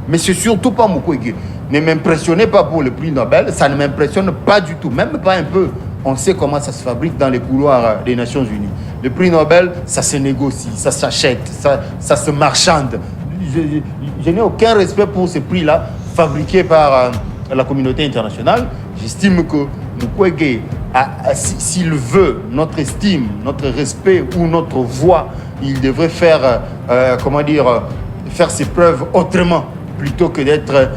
Mais c'est surtout pas Mukwege. Ne m'impressionnez pas pour le prix Nobel, ça ne m'impressionne pas du tout, même pas un peu. On sait comment ça se fabrique dans les couloirs des Nations Unies. Le prix Nobel, ça se négocie, ça s'achète, ça se marchande. Je n'ai aucun respect pour ce prix-là, fabriqué par la communauté internationale. J'estime que Mukwege, s'il veut notre estime, notre respect ou notre voix, il devrait faire, faire ses preuves autrement, plutôt que d'être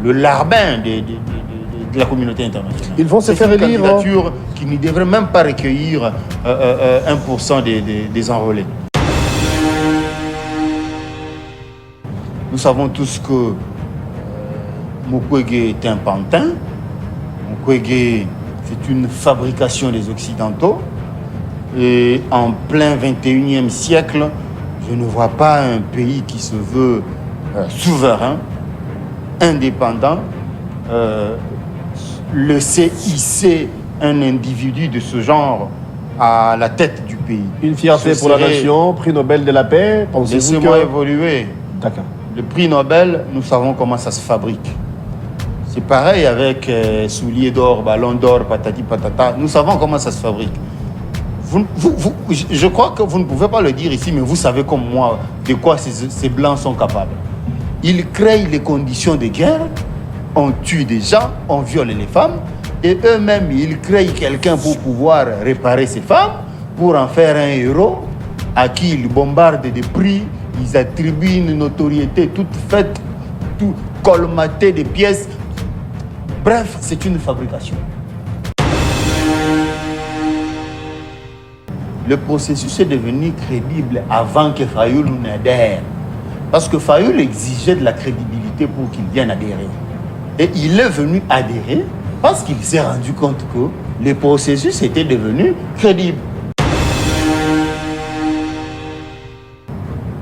le larbin de la communauté internationale. Ils vont se faire élire. C'est une candidature qui ne devrait même pas recueillir 1% des enrôlés. Nous savons tous que Mukwege est un pantin. Mukwege, c'est une fabrication des Occidentaux. Et en plein 21e siècle, je ne vois pas un pays qui se veut souverain, indépendant, laisser hisser un individu de ce genre à la tête du pays. Une fierté pour la nation, prix Nobel de la paix. Laissez-moi évoluer. D'accord. Le prix Nobel, nous savons comment ça se fabrique. C'est pareil avec souliers d'or, ballon d'or, patati patata. Nous savons comment ça se fabrique. Je crois que vous ne pouvez pas le dire ici, mais vous savez comme moi de quoi ces blancs sont capables. Ils créent les conditions de guerre, on tue des gens, on viole les femmes, et eux-mêmes, ils créent quelqu'un pour pouvoir réparer ces femmes, pour en faire un héros, à qui ils bombardent des prix, ils attribuent une notoriété toute faite, tout colmatée de pièces. Bref, c'est une fabrication. Le processus est devenu crédible avant que Fayoulou n'adhère. Parce que Fayoulou exigeait de la crédibilité pour qu'il vienne adhérer. Et il est venu adhérer parce qu'il s'est rendu compte que le processus était devenu crédible.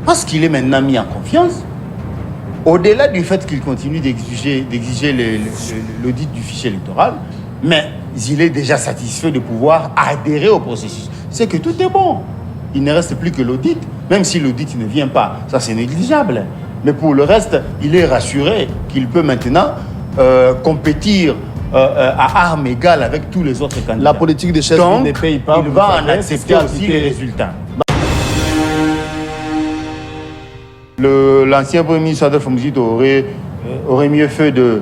Parce qu'il est maintenant mis en confiance, au-delà du fait qu'il continue d'exiger l'audit du fichier électoral, mais il est déjà satisfait de pouvoir adhérer au processus. C'est que tout est bon. Il ne reste plus que l'audit, même si l'audit ne vient pas. Ça, c'est négligeable. Mais pour le reste, il est rassuré qu'il peut maintenant compétir à armes égales avec tous les autres candidats. La politique des chefs ne paye pas. Il va en accepter aussi les résultats. L'ancien Premier ministre Adolphe Muzito aurait mieux fait de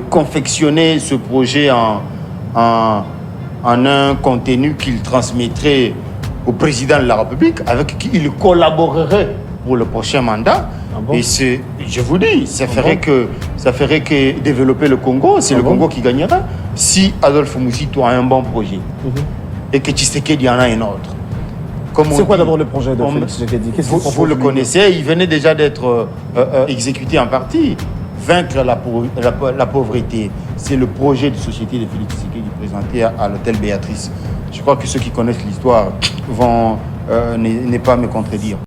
confectionner ce projet en un contenu qu'il transmettrait au président de la République, avec qui il collaborerait pour le prochain mandat. Ah bon? Et je vous dis, ça ferait que développer le Congo, c'est le Congo qui gagnera si Adolphe Muzito a un bon projet et que Tshisekedi en a un autre. C'est quoi d'abord le projet de Félix Tshisekedi? Vous le connaissez, il venait déjà d'être exécuté en partie. Vaincre la pauvreté, c'est le projet de société de Félix Tshisekedi présenté à l'hôtel Béatrice. Je crois que ceux qui connaissent l'histoire vont ne pas me contredire.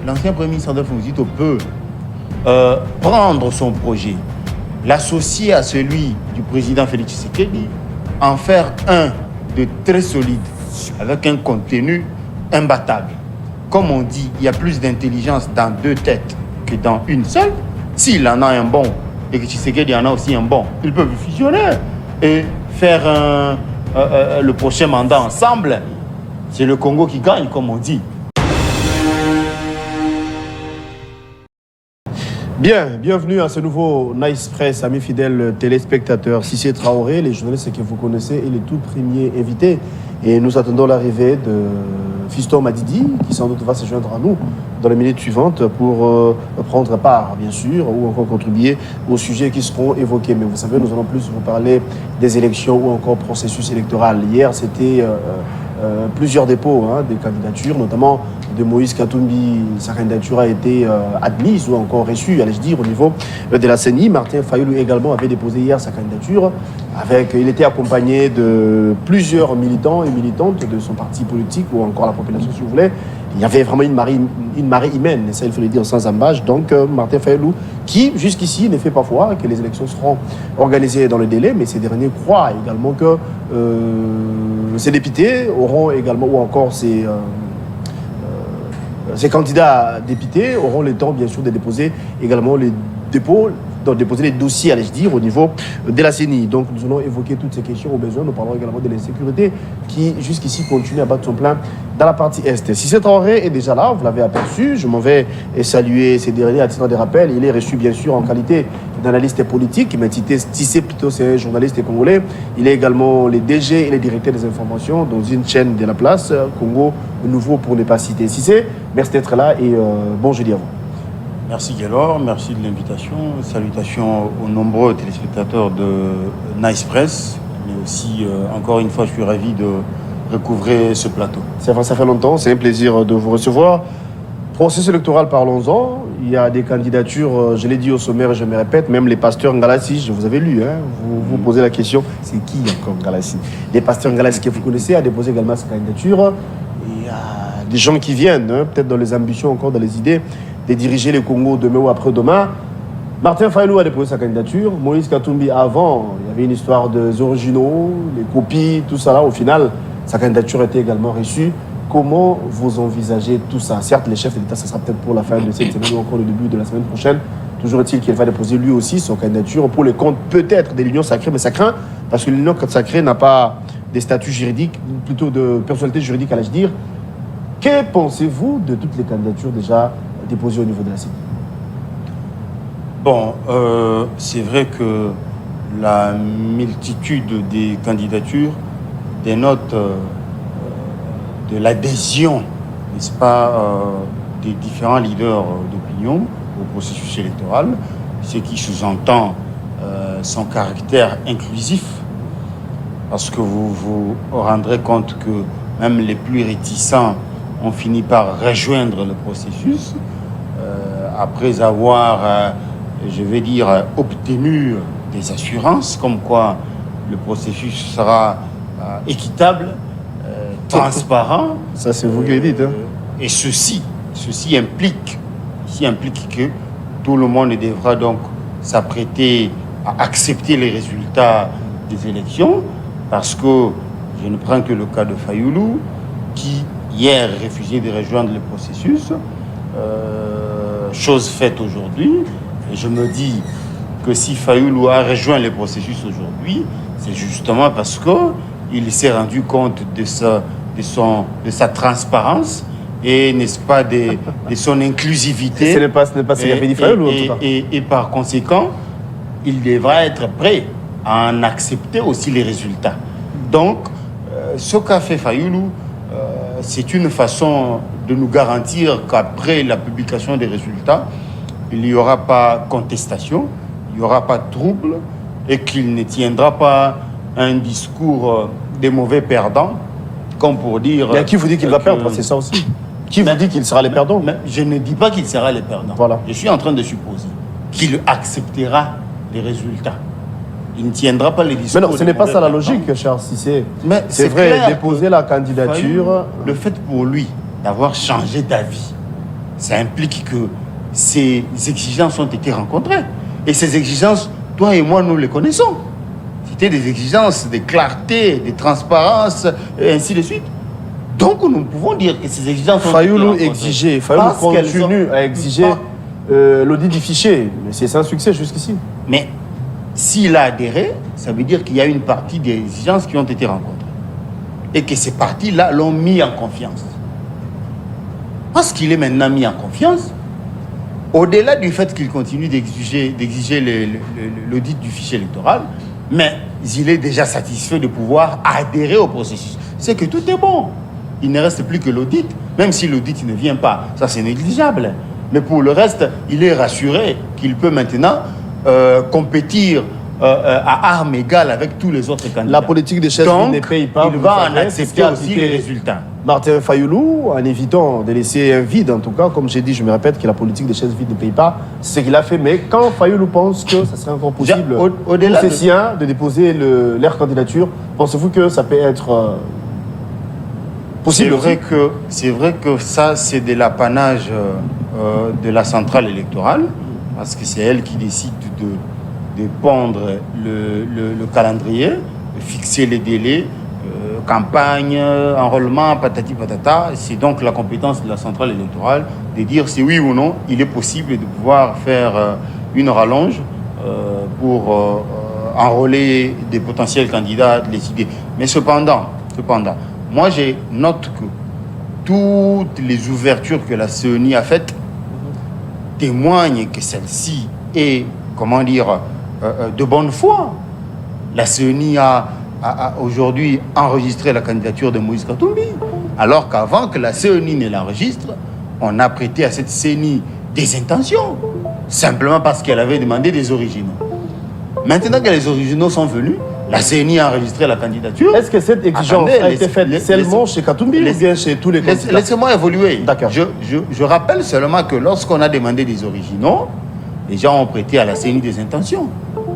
L'ancien Premier ministre Adolphe Muzito peut prendre son projet, l'associer à celui du président Félix Tshisekedi, en faire un de très solide, avec un contenu imbattable. Comme on dit, il y a plus d'intelligence dans deux têtes que dans une seule. S'il en a un bon et que Tshisekedi en a aussi un bon, ils peuvent fusionner et faire le prochain mandat ensemble. C'est le Congo qui gagne, comme on dit. Bien, bienvenue à ce nouveau Nice Press, amis fidèles téléspectateurs. Cissé Traoré, les journalistes que vous connaissez, est le tout premier invité. Et nous attendons l'arrivée de Fiston Madidi, qui sans doute va se joindre à nous dans les minutes suivantes pour prendre part, bien sûr, ou encore contribuer aux sujets qui seront évoqués. Mais vous savez, nous allons plus vous parler des élections ou encore processus électoral. Hier, c'était plusieurs dépôts des candidatures, notamment de Moïse Katumbi. Sa candidature a été admise ou encore reçue, allais-je dire, au niveau de la CENI. Martin Fayoulou également avait déposé hier sa candidature. Il était accompagné de plusieurs militants et militantes de son parti politique ou encore la population, si vous voulez. Il y avait vraiment une marée humaine, et ça il faut le dire sans ambages. Donc Martin Fayoulou, qui jusqu'ici ne fait pas foi que les élections seront organisées dans le délai, mais ces derniers croient également que ces députés auront également, ou encore ces ces candidats députés auront le temps, bien sûr, de déposer également les dépôts, donc déposer les dossiers, allais-je dire, au niveau de la CENI. Donc, nous allons évoquer toutes ces questions au besoin. Nous parlerons également de l'insécurité qui, jusqu'ici, continue à battre son plein dans la partie Est. Cissé Traoré est déjà là, vous l'avez aperçu. Je m'en vais saluer ces derniers à titre de rappel. Il est reçu, bien sûr, en qualité d'analyste politique, mais Cissé, plutôt, c'est un journaliste congolais. Il est également le DG et le directeur des informations dans une chaîne de la place, Congo Nouveau pour ne pas citer. Cissé, merci d'être là et bon jeudi à vous. Merci Gaylor, merci de l'invitation. Salutations aux nombreux téléspectateurs de Nice Press, mais aussi, encore une fois, je suis ravi de recouvrir ce plateau. Ça fait longtemps, c'est un plaisir de vous recevoir. Processus électoral, parlons-en. Il y a des candidatures, je l'ai dit au sommaire et je me répète, même les pasteurs Ngalassi, je vous avais lu, hein, vous posez la question, c'est qui encore Ngalassi? Les pasteurs Ngalassi que vous connaissez a déposé également sa candidature. Il y a des gens qui viennent, hein, peut-être dans les ambitions, encore dans les idées, de diriger le Congo demain ou après-demain. Martin Fayulu a déposé sa candidature. Moïse Katumbi, avant, il y avait une histoire des originaux, les copies, tout ça là. Au final, sa candidature a été également reçue. Comment vous envisagez tout ça? Certes, les chefs de l'État, ça sera peut-être pour la fin de cette semaine ou encore le début de la semaine prochaine. Toujours est-il qu'il va déposer lui aussi son candidature pour le compte peut-être de l'Union sacrée, mais ça craint parce que l'Union sacrée n'a pas des statuts juridiques, plutôt de personnalité juridique, allais-je dire. Que pensez-vous de toutes les candidatures déjà déposées au niveau de la CENI? Bon, c'est vrai que la multitude des candidatures dénote de l'adhésion, n'est-ce pas, des différents leaders d'opinion au processus électoral, ce qui sous-entend son caractère inclusif, parce que vous vous rendrez compte que même les plus réticents ont fini par rejoindre le processus après avoir, je vais dire, obtenu des assurances comme quoi le processus sera équitable, transparent. Ça, c'est vous qui le dites. Hein. Et ceci implique que tout le monde devra donc s'apprêter à accepter les résultats des élections, parce que je ne prends que le cas de Fayulu, qui hier refusait de rejoindre le processus. Chose faite aujourd'hui, et je me dis que si Fayulu a rejoint le processus aujourd'hui, c'est justement parce qu'il s'est rendu compte de sa transparence et, n'est-ce pas, de son inclusivité. Ce n'est pas Séraphénie Fayulu, en tout cas. Et par conséquent, il devra être prêt à en accepter aussi les résultats. Donc, ce qu'a fait Fayulu, c'est une façon de nous garantir qu'après la publication des résultats, il n'y aura pas contestation, il n'y aura pas de trouble et qu'il ne tiendra pas un discours des mauvais perdants, comme pour dire... Mais qui vous dit qu'il va perdre? C'est ça aussi. Qui vous dit qu'il sera les perdants? Je ne dis pas qu'il sera les perdants. Voilà. Je suis en train de supposer qu'il acceptera les résultats. Il ne tiendra pas les discours. Mais non, ce n'est pas ça la logique, cher Cissé. Mais c'est vrai, déposer la candidature... Le fait pour lui d'avoir changé d'avis, ça implique que ces exigences ont été rencontrées. Et ces exigences, toi et moi, nous les connaissons. C'était des exigences de clarté, de transparence, et ainsi de suite. Donc, nous pouvons dire que ces exigences ont été rencontrées. Fayulu continue à exiger l'audit du fichier. Mais c'est sans succès jusqu'ici. Mais s'il a adhéré, ça veut dire qu'il y a une partie des exigences qui ont été rencontrées. Et que ces parties-là l'ont mis en confiance. Parce qu'il est maintenant mis en confiance, au-delà du fait qu'il continue d'exiger l'audit du fichier électoral, mais il est déjà satisfait de pouvoir adhérer au processus. C'est que tout est bon. Il ne reste plus que l'audit, même si l'audit ne vient pas. Ça, c'est négligeable. Mais pour le reste, il est rassuré qu'il peut maintenant compétir à armes égales avec tous les autres candidats. La politique des chefs ne paye pas. Il va en accepter aussi les résultats. Martin Fayulu, en évitant de laisser un vide, en tout cas, comme j'ai dit, je me répète que la politique des chaises vides ne paye pas, c'est ce qu'il a fait. Mais quand Fayulu pense que ça serait encore possible au-delà pour ces siens de déposer leur candidature, pensez-vous que ça peut être possible? C'est vrai que ça, c'est de l'apanage de la centrale électorale, parce que c'est elle qui décide de pondre le calendrier, de fixer les délais, campagne, enrôlement, patati patata. C'est donc la compétence de la centrale électorale de dire si oui ou non il est possible de pouvoir faire une rallonge pour enrôler des potentiels candidats, de les idées. Mais cependant, moi je note que toutes les ouvertures que la CENI a faites témoignent que celle-ci est, de bonne foi. La CENI a aujourd'hui enregistré la candidature de Moïse Katumbi, alors qu'avant que la CENI ne l'enregistre, on a prêté à cette CENI des intentions, simplement parce qu'elle avait demandé des originaux. Maintenant que les originaux sont venus, la CENI a enregistré la candidature. Est-ce que cette exigence a été faite seulement chez Katumbi ou bien chez tous les candidats? Laissez-moi évoluer. D'accord. Je rappelle seulement que lorsqu'on a demandé des originaux, les gens ont prêté à la CENI des intentions,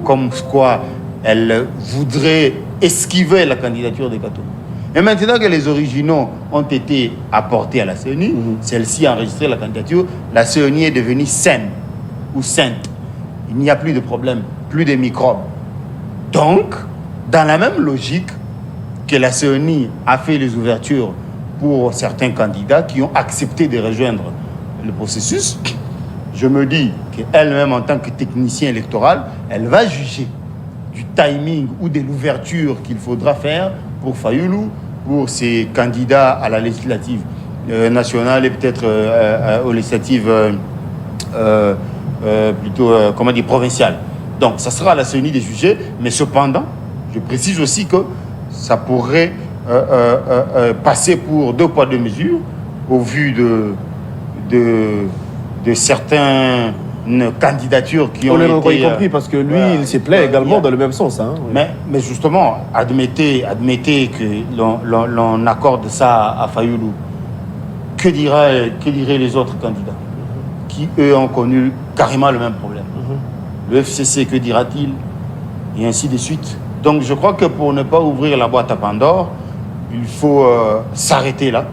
comme quoi elle voudrait esquiver la candidature de Katumbi. Et maintenant que les originaux ont été apportés à la CENI, celle-ci a enregistré la candidature, la CENI est devenue saine ou sainte. Il n'y a plus de problème, plus de microbes. Donc, dans la même logique que la CENI a fait les ouvertures pour certains candidats qui ont accepté de rejoindre le processus, je me dis qu'elle-même, en tant que technicien électoral, elle va juger du timing ou de l'ouverture qu'il faudra faire pour Fayoulou, pour ses candidats à la législative nationale et peut-être aux législatives provinciales. Donc, ça sera à la CENI de juger, mais cependant, je précise aussi que ça pourrait passer pour 2 poids 2 mesures au vu de certaines candidatures qui ont été... y compris parce que lui, il s'est plaît également dans le même sens. Hein, oui. Mais justement, admettez que l'on accorde ça à Fayoulou. Que diraient les autres candidats qui, eux, ont connu carrément le même problème? Le FCC, que dira-t-il? Et ainsi de suite. Donc je crois que pour ne pas ouvrir la boîte à Pandore, il faut s'arrêter là.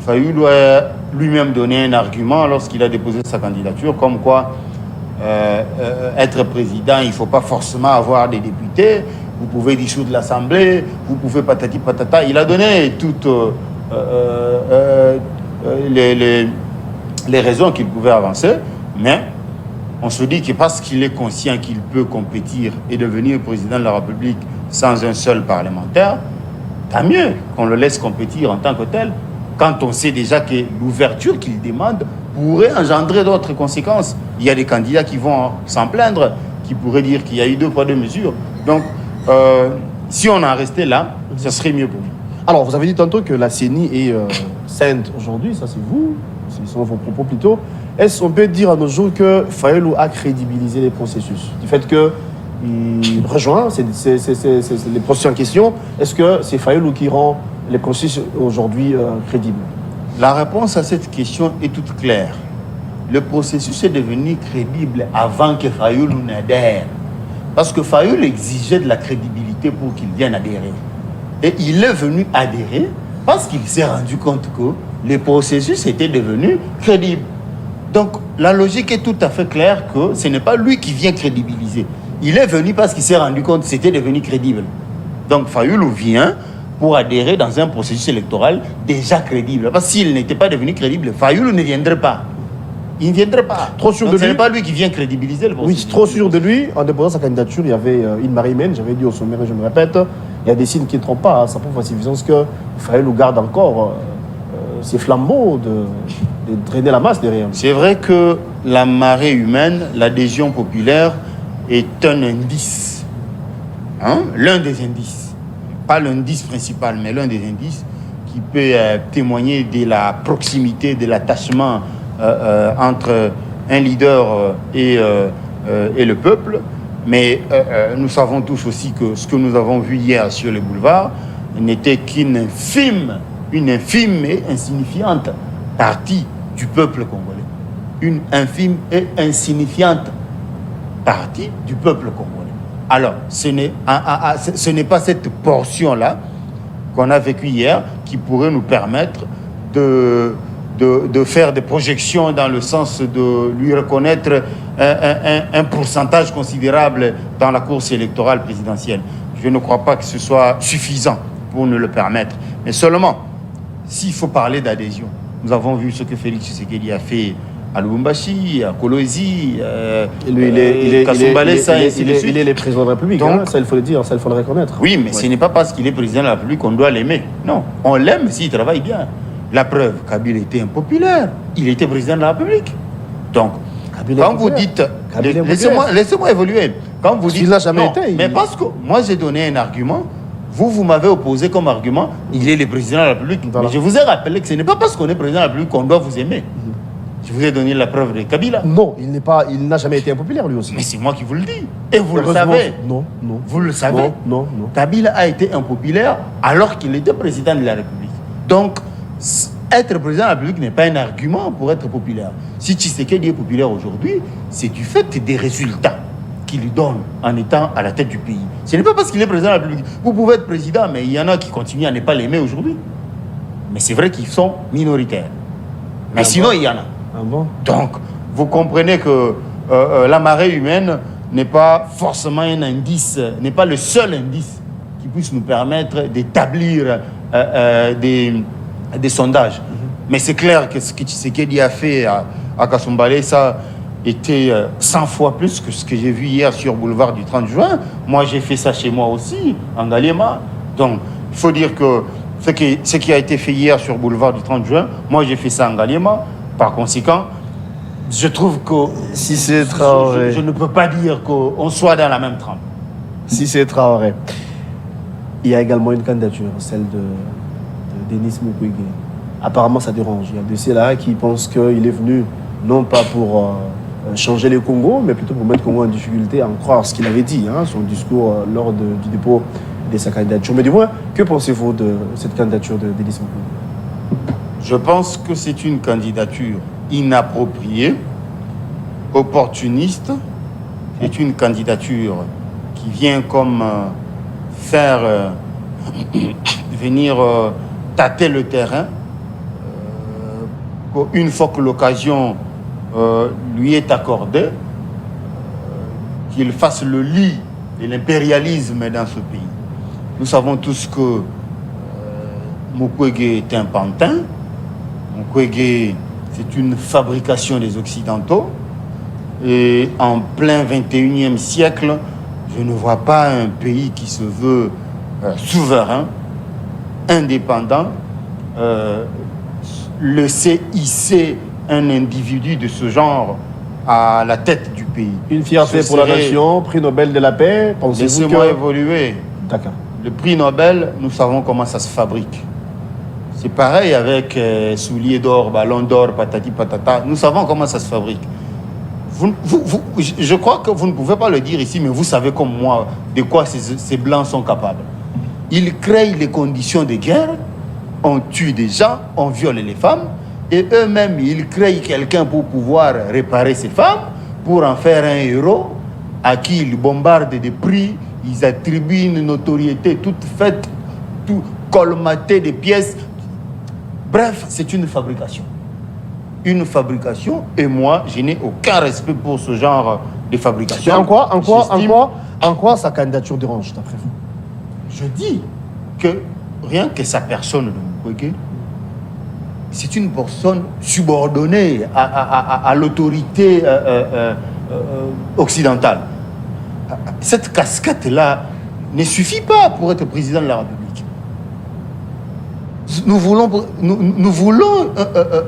Fayoulou a lui-même donné un argument lorsqu'il a déposé sa candidature, comme quoi être président, il ne faut pas forcément avoir des députés, vous pouvez dissoudre l'Assemblée, vous pouvez patati patata. Il a donné toutes les raisons qu'il pouvait avancer, mais on se dit que parce qu'il est conscient qu'il peut compétir et devenir président de la République sans un seul parlementaire, tant mieux qu'on le laisse compétir en tant que tel, quand on sait déjà que l'ouverture qu'il demande pourrait engendrer d'autres conséquences. Il y a des candidats qui vont s'en plaindre, qui pourraient dire qu'il y a eu 2 poids 2 mesures. Donc, si on en restait là, ça serait mieux pour lui. Alors, vous avez dit tantôt que la CENI est sainte aujourd'hui, ça c'est vous, ce sont vos propos plutôt. Est-ce qu'on peut dire à nos jours que Fayoulou a crédibilisé les processus? Du fait qu'il rejoint les processus en question, est-ce que c'est Fayoulou qui rend les processus aujourd'hui crédibles? La réponse à cette question est toute claire. Le processus est devenu crédible avant que Fayoulou n'adhère. Parce que Fayoulou exigeait de la crédibilité pour qu'il vienne adhérer. Et il est venu adhérer parce qu'il s'est rendu compte que le processus était devenu crédible. Donc, la logique est tout à fait claire que ce n'est pas lui qui vient crédibiliser. Il est venu parce qu'il s'est rendu compte que c'était devenu crédible. Donc, Fayoulou vient pour adhérer dans un processus électoral déjà crédible. Parce que s'il n'était pas devenu crédible, Fayoulou ne viendrait pas. Il ne viendrait pas. Trop sûr de lui. Ce n'est pas lui qui vient crédibiliser le processus. Oui, trop sûr de lui. En déposant sa candidature, il y avait une Marie-Mène, j'avais dit au sommaire, je me répète, il y a des signes qui ne trompent pas. Ça prouve à suffisance que Fayoulou garde encore ces flambeaux de drainer la masse derrière. C'est vrai que la marée humaine, l'adhésion populaire est un indice. L'un des indices. Pas l'indice principal, mais l'un des indices qui peut témoigner de la proximité, de l'attachement entre un leader et le peuple. Mais nous savons tous aussi que ce que nous avons vu hier sur les boulevards n'était qu'une infime et insignifiante partie du peuple congolais. Une infime et insignifiante partie du peuple congolais. Alors, ce n'est pas cette portion-là qu'on a vécue hier qui pourrait nous permettre de faire des projections dans le sens de lui reconnaître un pourcentage considérable dans la course électorale présidentielle. Je ne crois pas que ce soit suffisant pour nous le permettre. Mais seulement, s'il faut parler d'adhésion, nous avons vu ce que Félix Tshisekedi a fait à Lubumbashi, à Kolwezi, Il est le président de la République, Donc, ça il faut le dire, ça il faut le reconnaître. Oui, mais ce n'est pas parce qu'il est président de la République qu'on doit l'aimer. Non, on l'aime s'il travaille bien. La preuve, Kabila était impopulaire. Il était président de la République. Donc, Kabila quand vous dites... Kabila Laissez-moi évoluer. Quand vous dites... Il n'a jamais été. Mais parce que moi, j'ai donné un argument. Vous m'avez opposé comme argument, il est le président de la République. Voilà. Mais je vous ai rappelé que ce n'est pas parce qu'on est président de la République qu'on doit vous aimer. Je vous ai donné la preuve de Kabila. Non, il n'a jamais été impopulaire lui aussi. Mais c'est moi qui vous le dis. Et vous le Heureusement, savez. Non. Vous le savez. Non. Kabila a été impopulaire alors qu'il était président de la République. Donc, être président de la République n'est pas un argument pour être populaire. Si Tshisekedi est populaire aujourd'hui, c'est du fait des résultats qu'il lui donne en étant à la tête du pays. Ce n'est pas parce qu'il est président de la République. Vous pouvez être président, mais il y en a qui continuent à ne pas l'aimer aujourd'hui. Mais c'est vrai qu'ils sont minoritaires. Mais sinon, il y en a. Ah bon? Donc, vous comprenez que la marée humaine n'est pas forcément un indice, n'est pas le seul indice qui puisse nous permettre d'établir des sondages. Mais c'est clair que ce que Tshisekedi a fait à Kasumbalé, ça était 100 fois plus que ce que j'ai vu hier sur Boulevard du 30 juin. Moi, j'ai fait ça chez moi aussi, en Galiema. Donc, il faut dire que ce qui a été fait hier sur Boulevard du 30 juin, moi, j'ai fait ça en Galiema. Par conséquent, je trouve que Si c'est Traoré. je ne peux pas dire qu'on soit dans la même trempe. Si c'est Traoré. Il y a également une candidature, celle de Denis Mukwege. Apparemment, ça dérange. Il y a de ceux-là qui pensent qu'il est venu non pas pour changer le Congo, mais plutôt pour mettre le Congo en difficulté, à en croire ce qu'il avait dit, son discours lors du dépôt de sa candidature. Mais du moins, que pensez-vous de cette candidature de Denis Mukwege? Je pense que c'est une candidature inappropriée, opportuniste. C'est une candidature qui vient comme faire venir tâter le terrain. Une fois que l'occasion lui est accordée, qu'il fasse le lit de l'impérialisme dans ce pays. Nous savons tous que Mukwege est un pantin. Mukwege, c'est une fabrication des Occidentaux. Et en plein 21e siècle, je ne vois pas un pays qui se veut souverain, indépendant, laisser hisser un individu de ce genre à la tête du pays. Une fierté pour la nation, prix Nobel de la paix. Laissez-moi évoluer. D'accord. Le prix Nobel, nous savons comment ça se fabrique. C'est pareil avec souliers d'or, ballons d'or, patati patata. Nous savons comment ça se fabrique. Je crois que vous ne pouvez pas le dire ici, mais vous savez comme moi de quoi ces blancs sont capables. Ils créent les conditions de guerre, on tue des gens, on viole les femmes, et eux-mêmes, ils créent quelqu'un pour pouvoir réparer ces femmes, pour en faire un héros, à qui ils bombardent des prix, ils attribuent une notoriété toute faite, tout colmaté de pièces. Bref, c'est une fabrication. Une fabrication, et moi, je n'ai aucun respect pour ce genre de fabrication. Mais en quoi sa candidature dérange, d'après vous? Je dis que rien que sa personne de Mukwege, c'est une personne subordonnée à l'autorité occidentale. Cette casquette-là ne suffit pas pour être président de la République. Nous voulons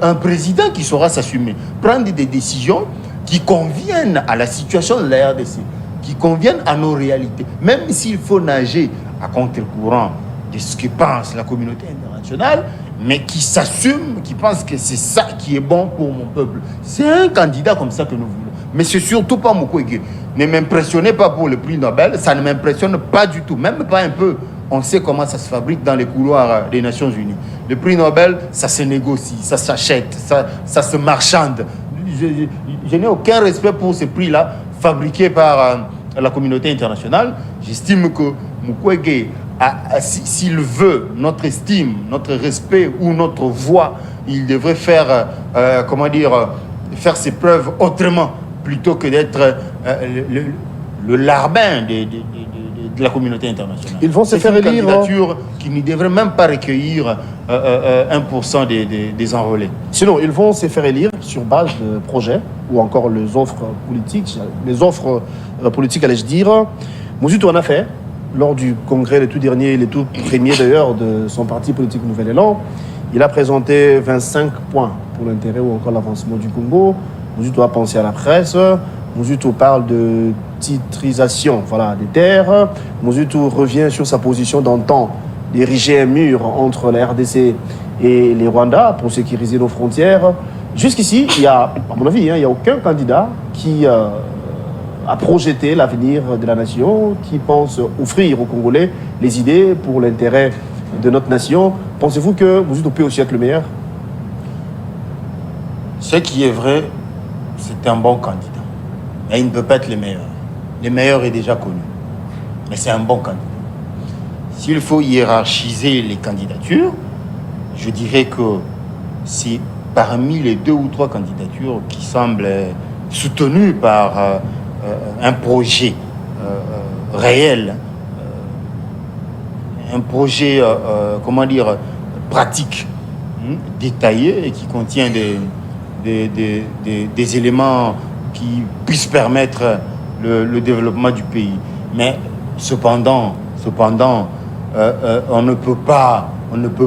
un président qui saura s'assumer, prendre des décisions qui conviennent à la situation de la RDC, qui conviennent à nos réalités, même s'il faut nager à contre-courant de ce que pense la communauté internationale, mais qui s'assume, qui pense que c'est ça qui est bon pour mon peuple. C'est un candidat comme ça que nous voulons. Mais c'est surtout pas Mukwege. Ne m'impressionnez pas pour le prix Nobel, ça ne m'impressionne pas du tout, même pas un peu. On sait comment ça se fabrique dans les couloirs des Nations Unies. Le prix Nobel, ça se négocie, ça s'achète, ça se marchande. Je n'ai aucun respect pour ce prix-là, fabriqué par la communauté internationale. J'estime que Mukwege, s'il veut notre estime, notre respect ou notre voix, il devrait faire, faire ses preuves autrement, plutôt que d'être le larbin de la communauté internationale. Ils vont se faire élire. C'est une candidature qu'ils ne devraient même pas recueillir 1% des enrôlés. Sinon, ils vont se faire élire sur base de projets ou encore les offres politiques, allais-je dire. Moussout en a fait lors du congrès, le tout dernier, le tout premier d'ailleurs de son parti politique Nouvel Élan. Il a présenté 25 points pour l'intérêt ou encore l'avancement du Congo. Moussout a pensé à la presse. Moussout parle de titrisation des terres. Moussout revient sur sa position d'antan d'ériger un mur entre la RDC et les Rwandais pour sécuriser nos frontières. Jusqu'ici, il y a, à mon avis, il n'y a aucun candidat qui a projeté l'avenir de la nation, qui pense offrir aux Congolais les idées pour l'intérêt de notre nation. Pensez-vous que Moussout peut aussi être le meilleur? Ce qui est vrai, c'est un bon candidat. Mais il ne peut pas être le meilleur. Le meilleur est déjà connu. Mais c'est un bon candidat. S'il faut hiérarchiser les candidatures, je dirais que c'est parmi les 2 ou 3 candidatures qui semblent soutenues par un projet réel, un projet, pratique, détaillé et qui contient des éléments qui puissent permettre le développement du pays. Mais cependant, on ne peut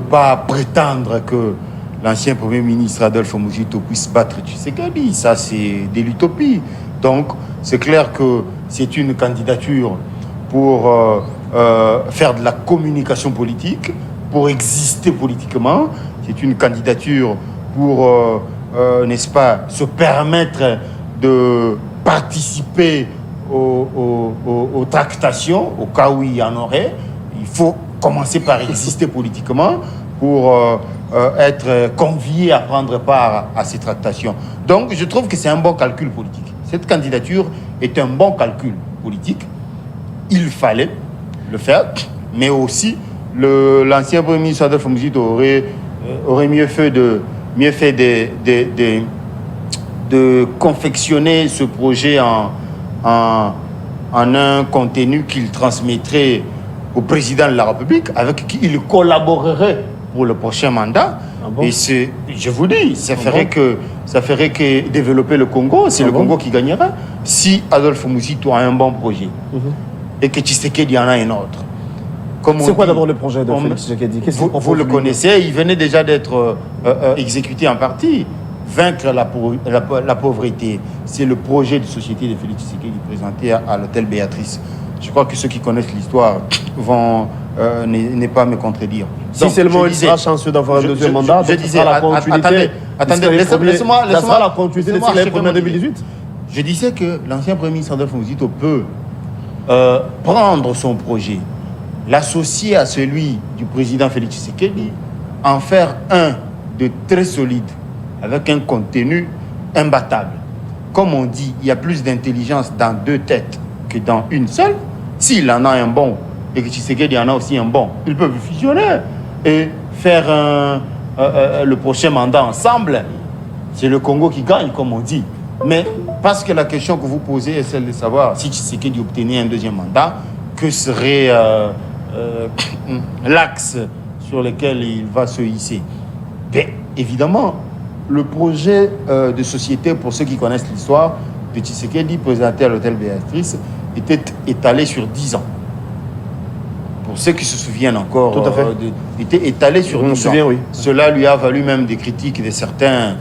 pas prétendre que l'ancien Premier ministre Adolphe Muzito puisse battre Tshisekedi. Ça, c'est de l'utopie. Donc, c'est clair que c'est une candidature pour faire de la communication politique, pour exister politiquement. C'est une candidature pour, n'est-ce pas, se permettre de participer aux tractations, au cas où il y en aurait. Il faut commencer par exister politiquement pour être convié à prendre part à ces tractations. Donc, je trouve que c'est un bon calcul politique. Cette candidature est un bon calcul politique. Il fallait le faire, mais aussi l'ancien Premier ministre Adolphe Muzito aurait mieux fait de confectionner ce projet en un contenu qu'il transmettrait au président de la République, avec qui il collaborerait pour le prochain mandat. Ah bon? Et je vous dis, ça ferait que développer le Congo, c'est le Congo qui gagnerait. Si Adolphe Muzito a un bon projet et que Tshisekedi en a un autre. C'est quoi d'abord le projet de Félix Tshisekedi? Vous le connaissez, il venait déjà d'être exécuté en partie. Vaincre la pauvreté, c'est le projet de société de Félix Tshisekedi présenté à l'hôtel Béatrice. Je crois que ceux qui connaissent l'histoire vont ne pas me contredire. Si seulement il sera chanceux d'avoir un deuxième mandat, je disais, la continuité. attendez, laissez-moi. Ça sera la continuité de les premiers 2018. Je disais que l'ancien Premier ministre Adolphe Muzito peut prendre son projet, l'associer à celui du président Félix Tshisekedi, en faire un de très solide, avec un contenu imbattable. Comme on dit, il y a plus d'intelligence dans 2 têtes que dans une seule. S'il en a un bon et que Tshisekedi en a aussi un bon, ils peuvent fusionner et faire le prochain mandat ensemble. C'est le Congo qui gagne, comme on dit. Mais parce que la question que vous posez est celle de savoir si Tshisekedi obtenait un deuxième mandat, que serait l'axe sur lequel il va se hisser. Mais évidemment, le projet de société, pour ceux qui connaissent l'histoire, de Tshisekedi présenté à l'hôtel Béatrice, était étalé sur 10 ans. Pour ceux qui se souviennent encore, tout à fait. Était étalé sur 10 ans. Oui. Cela lui a valu même des critiques de certains,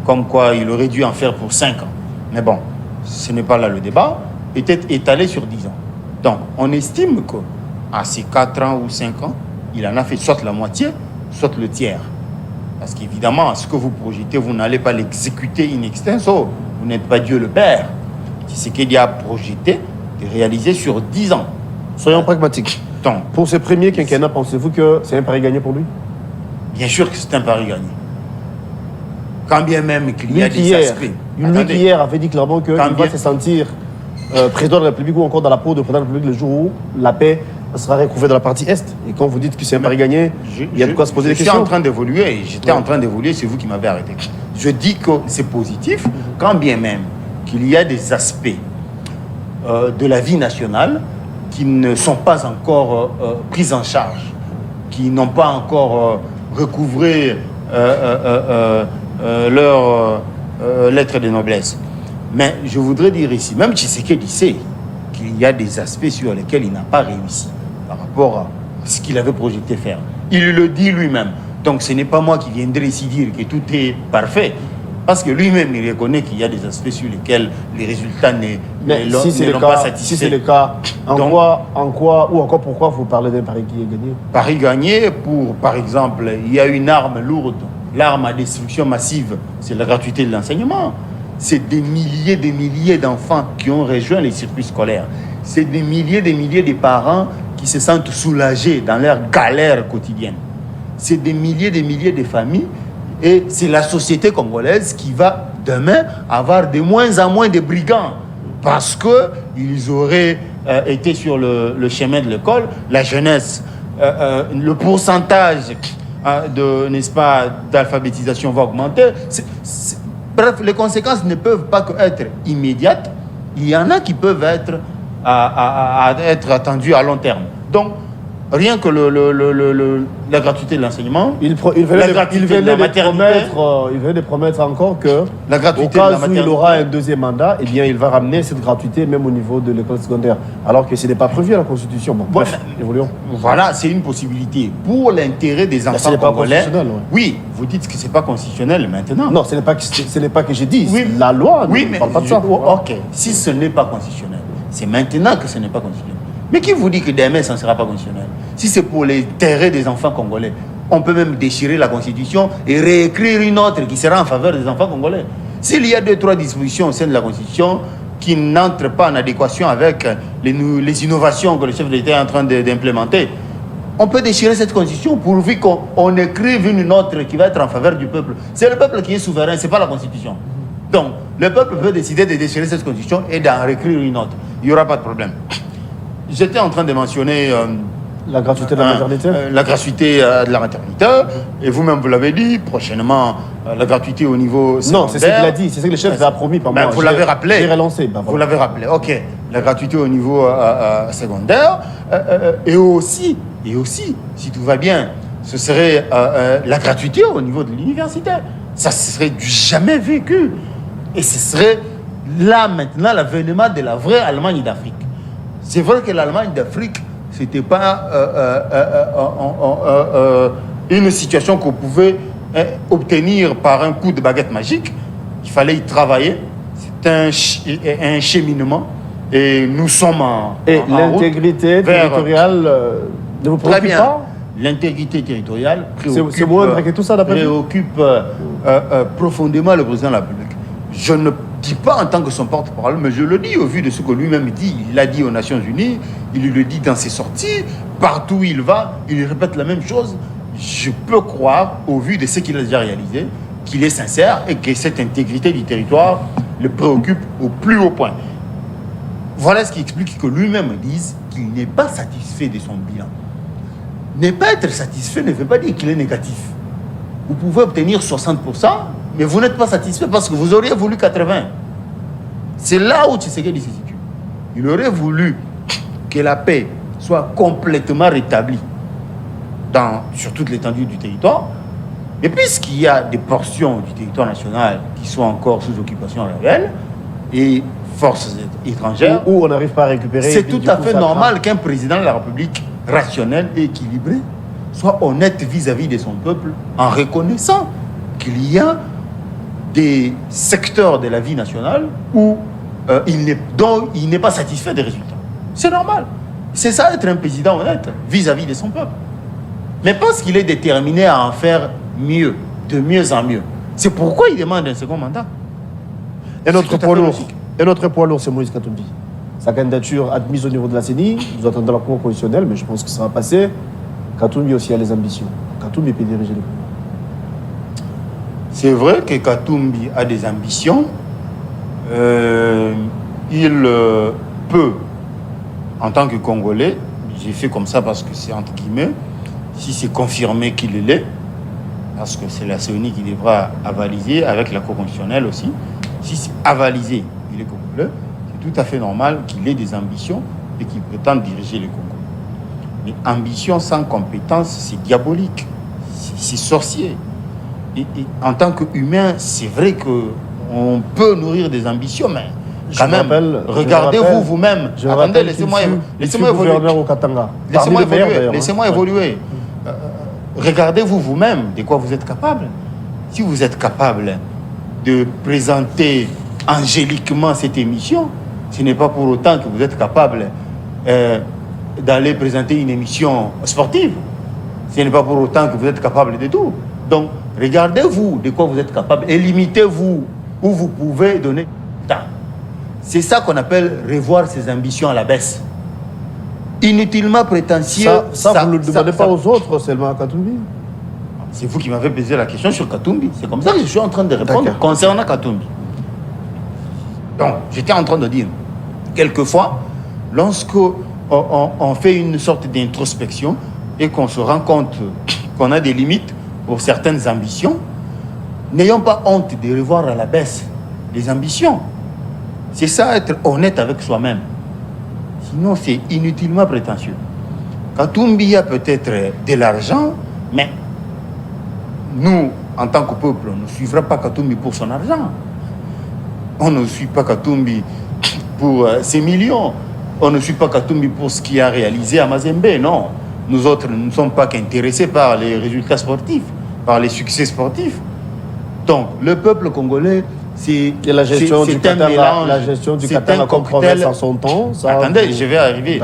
comme quoi il aurait dû en faire pour 5 ans. Mais bon, ce n'est pas là le débat. Était étalé sur 10 ans. Donc, on estime qu'à ces 4 ans ou 5 ans, il en a fait soit la moitié, soit le tiers. Parce qu'évidemment, ce que vous projetez, vous n'allez pas l'exécuter in extenso. Vous n'êtes pas Dieu le Père. C'est ce qu'il a projeté de réaliser sur 10 ans. Soyons pragmatiques. Donc, pour ce premier quinquennat, pensez-vous que c'est un pari gagné pour lui? Bien sûr que c'est un pari gagné. Quand bien même qu'il y a des aspects. Lui qui hier avait dit clairement qu'il va se sentir président de la République ou encore dans la peau de président de la République le jour où la paix sera recouvrée dans la partie Est. Et quand vous dites que c'est un pari gagné, il y a de quoi se poser des questions. Je suis en train d'évoluer, j'étais en train d'évoluer, c'est vous qui m'avez arrêté. Je dis que c'est positif, quand bien même qu'il y a des aspects de la vie nationale qui ne sont pas encore pris en charge, qui n'ont pas encore recouvré leur lettre de noblesse. Mais je voudrais dire ici, même Tshisekedi sait qu'il y a des aspects sur lesquels il n'a pas réussi par rapport à ce qu'il avait projeté faire. Il le dit lui-même. Donc ce n'est pas moi qui viendrai ici dire que tout est parfait. Parce que lui-même, il reconnaît qu'il y a des aspects sur lesquels les résultats ne l'ont pas satisfait. Si c'est le cas, en quoi ou encore pourquoi vous parlez d'un pari qui est gagné? Pari gagné pour, par exemple, il y a une arme lourde, l'arme à destruction massive, c'est la gratuité de l'enseignement. C'est des milliers d'enfants qui ont rejoint les circuits scolaires. C'est des milliers de parents qui se sentent soulagés dans leur galère quotidienne. C'est des milliers de familles. Et c'est la société congolaise qui va demain avoir de moins en moins de brigands parce qu'ils auraient été sur le chemin de l'école. La jeunesse, le pourcentage n'est-ce pas, d'alphabétisation va augmenter. Bref, les conséquences ne peuvent pas être immédiates. Il y en a qui peuvent être attendues à long terme. Donc, rien que la gratuité de l'enseignement, il venait de promettre encore que, la gratuité au cas de la où maternité, il aura un deuxième mandat, eh bien, il va ramener cette gratuité même au niveau de l'école secondaire, alors que ce n'est pas prévu à la Constitution. Bon, bref, évoluons. Voilà, c'est une possibilité pour l'intérêt des enfants ce n'est pas congolais. constitutionnel, ouais. Oui, vous dites que c'est pas constitutionnel maintenant. Non, ce n'est pas que j'ai dit. Oui, la loi oui, ne mais parle pas de ça. Ok, si ce n'est pas constitutionnel, c'est maintenant que ce n'est pas constitutionnel. Mais qui vous dit que demain, ça ne sera pas constitutionnel? Si c'est pour les intérêts des enfants congolais, on peut même déchirer la Constitution et réécrire une autre qui sera en faveur des enfants congolais. S'il y a 2-3 dispositions au sein de la Constitution qui n'entrent pas en adéquation avec les innovations que le chef de l'État est en train d'implémenter, on peut déchirer cette Constitution pourvu qu'on écrive une autre qui va être en faveur du peuple. C'est le peuple qui est souverain, ce n'est pas la Constitution. Donc, le peuple peut décider de déchirer cette Constitution et d'en réécrire une autre. Il n'y aura pas de problème. J'étais en train de mentionner la gratuité de la maternité. La gratuité de la maternité. Et vous-même, vous l'avez dit, prochainement, la gratuité au niveau secondaire. Non, c'est ce qu'il a dit. C'est ce que le chef a promis. Vous l'avez rappelé. J'ai relancé. Vous l'avez rappelé. OK. La gratuité au niveau secondaire. Et aussi, si tout va bien, ce serait la gratuité au niveau de l'université. Ça serait du jamais vécu. Et ce serait là, maintenant, l'avènement de la vraie Allemagne d'Afrique. C'est vrai que l'Allemagne d'Afrique, ce n'était pas une situation qu'on pouvait obtenir par un coup de baguette magique. Il fallait y travailler. C'est un cheminement. Et nous sommes Et l'intégrité territoriale ne vous préoccupe pas? L'intégrité territoriale c'est moindre que tout ça, d'après vous? préoccupe profondément le président de la République. Je ne dis pas en tant que son porte-parole, mais je le dis au vu de ce que lui-même dit. Il l'a dit aux Nations Unies, il le dit dans ses sorties, partout où il va, il répète la même chose. Je peux croire, au vu de ce qu'il a déjà réalisé, qu'il est sincère et que cette intégrité du territoire le préoccupe au plus haut point. Voilà ce qui explique que lui-même dise qu'il n'est pas satisfait de son bilan. Ne pas être satisfait ne veut pas dire qu'il est négatif. Vous pouvez obtenir 60%, mais vous n'êtes pas satisfait parce que vous auriez voulu 80%. C'est là où Tshisekedi se situe. Il aurait voulu que la paix soit complètement rétablie sur toute l'étendue du territoire. Et puisqu'il y a des portions du territoire national qui sont encore sous occupation réelle et forces étrangères, où on n'arrive pas à récupérer. C'est tout à fait normal qu'un président de la République rationnel et équilibré soit honnête vis-à-vis de son peuple en reconnaissant qu'il y a des secteurs de la vie nationale où dont il n'est pas satisfait des résultats. C'est normal. C'est ça être un président honnête vis-à-vis de son peuple. Mais parce qu'il est déterminé à en faire mieux, de mieux en mieux. C'est pourquoi il demande un second mandat. Et notre poids lourd, c'est Moïse Katumbi. Sa candidature admise au niveau de la CENI, nous attendons la Cour constitutionnelle, mais je pense que ça va passer. Katumbi aussi a les ambitions. Katumbi peut diriger le pays. C'est vrai que Katumbi a des ambitions. Il peut, en tant que Congolais, j'ai fait comme ça parce que c'est entre guillemets, si c'est confirmé qu'il l'est, parce que c'est la CENI qui devra avaliser avec la Cour constitutionnelle aussi, si c'est avalisé, il est Congolais, c'est tout à fait normal qu'il ait des ambitions et qu'il prétende diriger le Congo. Mais ambition sans compétence, c'est diabolique, c'est sorcier. Et en tant qu'humain, c'est vrai qu'on peut nourrir des ambitions, mais quand même, regardez-vous vous-même. Attendez, laissez-moi évoluer. Laissez-moi évoluer. Regardez-vous vous-même de quoi vous êtes capable. Si vous êtes capable de présenter angéliquement cette émission, ce n'est pas pour autant que vous êtes capable d'aller présenter une émission sportive. Ce n'est pas pour autant que vous êtes capable de tout. Donc, regardez-vous de quoi vous êtes capable et limitez-vous où vous pouvez donner temps. C'est ça qu'on appelle revoir ses ambitions à la baisse. Inutilement prétentieux. Ça vous ne le demandez pas aux autres, seulement à Katumbi. C'est vous qui m'avez posé la question sur Katumbi. C'est comme ça que je suis en train de répondre concernant Katumbi. Donc, j'étais en train de dire, quelquefois, lorsqu'on fait une sorte d'introspection et qu'on se rend compte qu'on a des limites pour certaines ambitions, n'ayons pas honte de revoir à la baisse les ambitions. C'est ça, être honnête avec soi-même. Sinon, c'est inutilement prétentieux. Katumbi a peut-être de l'argent, mais nous, en tant que peuple, on ne suivra pas Katumbi pour son argent. On ne suit pas Katumbi pour ses millions. On ne suit pas Katumbi pour ce qu'il a réalisé à Mazembe. Non. Nous autres, nous ne sommes pas qu'intéressés par les résultats sportifs, par les succès sportifs. Donc, le peuple congolais, c'est la gestion du Katanga, la gestion du Katanga comme province en son temps. Attendez, je vais arriver.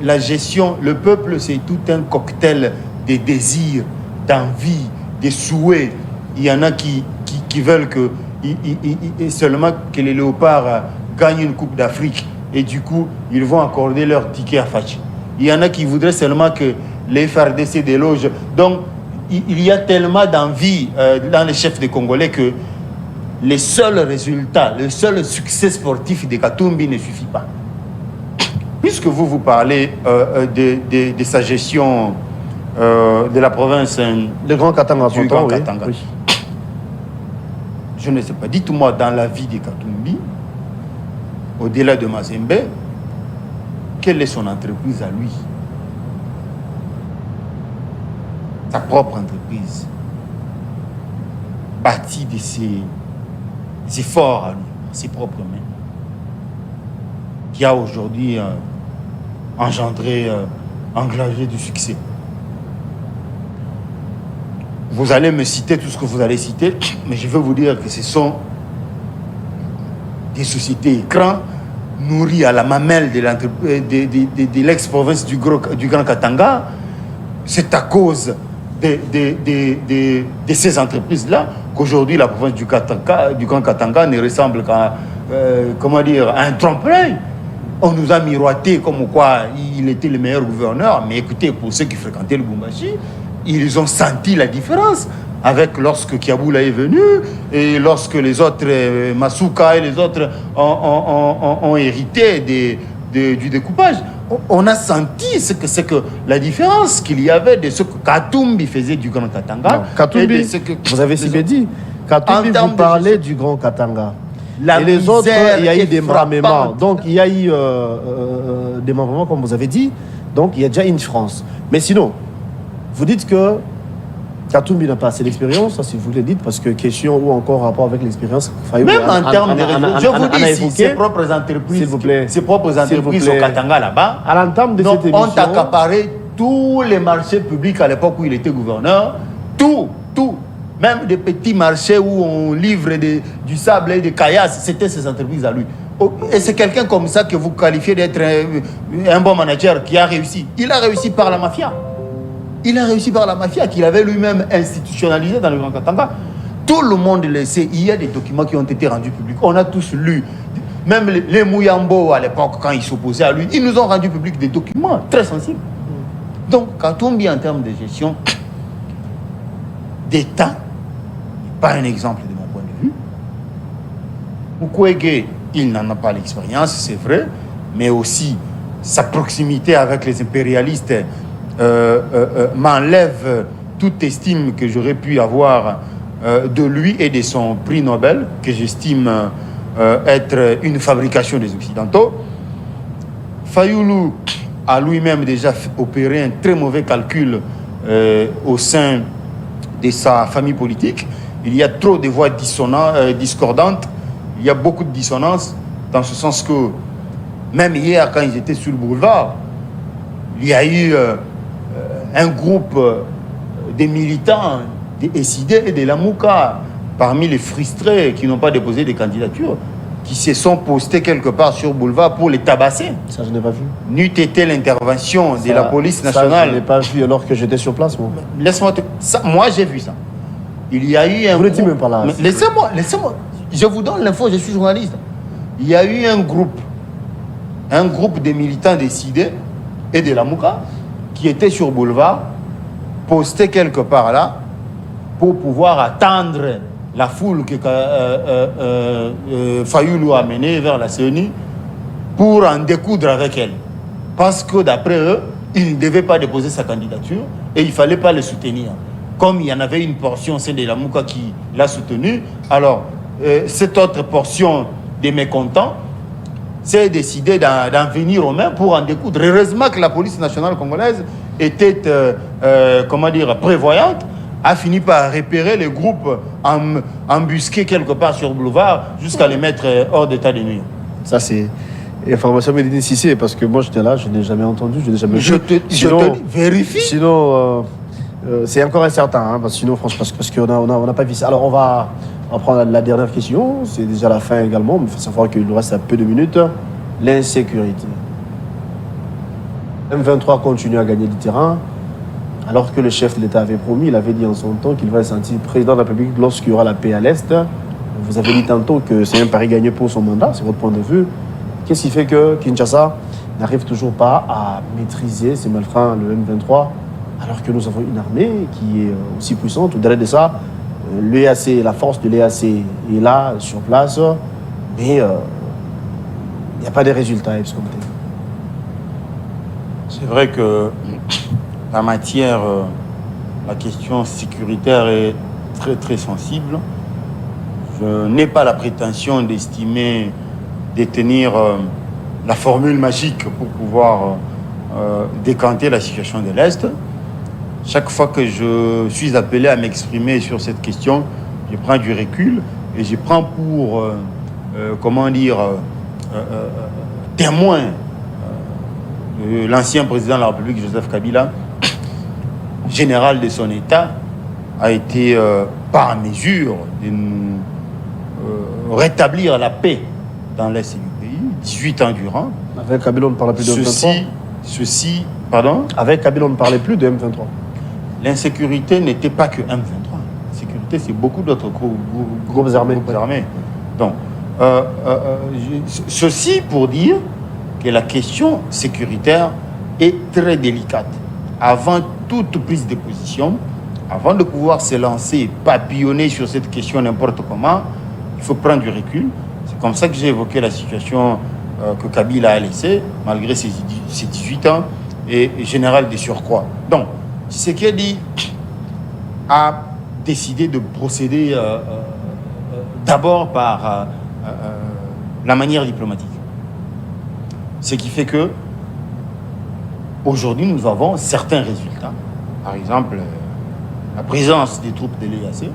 La gestion, le peuple, c'est tout un cocktail de désirs, d'envie, de souhaits. Il y en a qui veulent que seulement que les léopards gagnent une Coupe d'Afrique et du coup, ils vont accorder leur ticket à Fachi. Il y en a qui voudraient seulement que les FRDC déloge. Donc, il y a tellement d'envie dans les chefs des Congolais que les seuls résultats, le seul succès sportif de Katumbi ne suffit pas. Puisque vous parlez de sa gestion de la province du Grand Katanga, oui. Je ne sais pas, dites-moi dans la vie de Katumbi, au-delà de Mazembe, quelle est son entreprise à lui? Sa propre entreprise, bâtie de ses forts à lui, ses propres mains, qui a aujourd'hui engrangé du succès. Vous allez me citer tout ce que vous allez citer, mais je veux vous dire que ce sont des sociétés écrans nourries à la mamelle de l'ex-province du Grand Katanga. C'est à cause de ces entreprises-là qu'aujourd'hui la province du Grand Katanga ne ressemble qu'à un trompe-l'œil. On nous a miroité comme quoi il était le meilleur gouverneur, mais écoutez, pour ceux qui fréquentaient le Lubumbashi, ils ont senti la différence avec lorsque Kiaboula est venu et lorsque les autres, Masuka et les autres, ont hérité du découpage. On a senti ce que c'est que la différence qu'il y avait de ce que Katumbi faisait du Grand Katanga. Non, Katumbi, vous avez si bien dit. Katumbi, vous parlez du Grand Katanga. Et les autres, il y a eu des démembrements. Donc, il y a eu des démembrements, comme vous avez dit. Donc, il y a déjà une France. Mais sinon, vous dites que Katumbi n'a pas assez d'expérience, ça si vous le dites, parce que question ou encore rapport avec l'expérience. Même en termes de réseau, je vous dis ici, ses propres entreprises, s'il vous plaît, au Katanga là-bas, à l'entame de cette émission, ont accaparé tous les marchés publics à l'époque où il était gouverneur, tout, même des petits marchés où on livre du sable et des caillasses, c'était ces entreprises à lui. Et c'est quelqu'un comme ça que vous qualifiez d'être un bon manager qui a réussi. Il a réussi par la mafia. Il a réussi par la mafia qu'il avait lui-même institutionnalisé dans le Grand Katanga. Tout le monde le sait. Il y a des documents qui ont été rendus publics. On a tous lu. Même les Mouyambo, à l'époque, quand ils s'opposaient à lui, ils nous ont rendu public des documents très sensibles. Donc, Katumbi, en termes de gestion d'État, pas un exemple de mon point de vue. Mukwege, il n'en a pas l'expérience, c'est vrai, mais aussi sa proximité avec les impérialistes m'enlève toute estime que j'aurais pu avoir de lui et de son prix Nobel, que j'estime être une fabrication des Occidentaux. Fayulu, a lui-même déjà opéré un très mauvais calcul au sein de sa famille politique. Il y a trop de voix discordantes, il y a beaucoup de dissonances, dans ce sens que même hier, quand ils étaient sur le boulevard, il y a eu un groupe de militants des SID et de la Mouka, parmi les frustrés qui n'ont pas déposé de candidature, qui se sont postés quelque part sur le boulevard pour les tabasser. Ça, je n'ai pas vu. N'eût été l'intervention de la police nationale. Ça, je n'ai pas vu alors que j'étais sur place, moi. Laisse-moi moi, j'ai vu ça. Il y a eu un. Vous ne dites même pas là. Laissez-moi. Je vous donne l'info, je suis journaliste. Il y a eu un groupe de militants décidés et de la Mouka qui étaient sur le boulevard, postés quelque part là, pour pouvoir attendre la foule que Fayoulou a menée vers la CENI pour en découdre avec elle. Parce que d'après eux, il ne devait pas déposer sa candidature et il ne fallait pas le soutenir. Comme il y en avait une portion, c'est de la Mouka qui l'a soutenu, alors cette autre portion des mécontents s'est décidé d'en venir aux mains pour en découdre. Heureusement que la police nationale congolaise était prévoyante, a fini par repérer les groupes embusqués quelque part sur le boulevard jusqu'à les mettre hors d'état de nuire. Ça, c'est information Médine Cissé, parce que moi j'étais là, je n'ai jamais entendu, je n'ai jamais vu. Je te dis, vérifie. Sinon, c'est encore incertain, hein, parce que sinon, parce qu'on n'a pas vu ça. Alors, on va prendre la dernière question, c'est déjà la fin également, mais il faut savoir qu'il nous reste un peu de minutes. L'insécurité. M23 continue à gagner du terrain, alors que le chef de l'État avait promis, il avait dit en son temps qu'il va se sentir président de la République lorsqu'il y aura la paix à l'Est. Vous avez dit tantôt que c'est un pari gagné pour son mandat, c'est votre point de vue. Qu'est-ce qui fait que Kinshasa n'arrive toujours pas à maîtriser ces malfrats, le M23, alors que nous avons une armée qui est aussi puissante? Au-delà de ça, l'EAC, la force de l'EAC est là, sur place, mais il n'y a pas de résultats escomptés. C'est vrai que en matière, la question sécuritaire est très très sensible. Je n'ai pas la prétention d'estimer, détenir la formule magique pour pouvoir décanter la situation de l'Est. Chaque fois que je suis appelé à m'exprimer sur cette question, je prends du recul et je prends pour, témoin de l'ancien président de la République, Joseph Kabila, général de son État, a été par mesure de nous rétablir la paix dans l'Est du pays, 18 ans durant. Avec Kabila, on ne parlait plus de M23. Pardon ? Avec Kabila, on ne parlait plus de M23. L'insécurité n'était pas que M23. L'insécurité, c'est beaucoup d'autres groupes armés. Donc, ceci pour dire que la question sécuritaire est très délicate. Avant toute prise de position, avant de pouvoir se lancer et papillonner sur cette question n'importe comment, il faut prendre du recul. C'est comme ça que j'ai évoqué la situation que Kabila a laissée, malgré ses 18 ans, et général de surcroît. Donc, Tshisekedi a décidé de procéder d'abord par la manière diplomatique. Ce qui fait que aujourd'hui, nous avons certains résultats. Par exemple, la présence des troupes de l'EAC.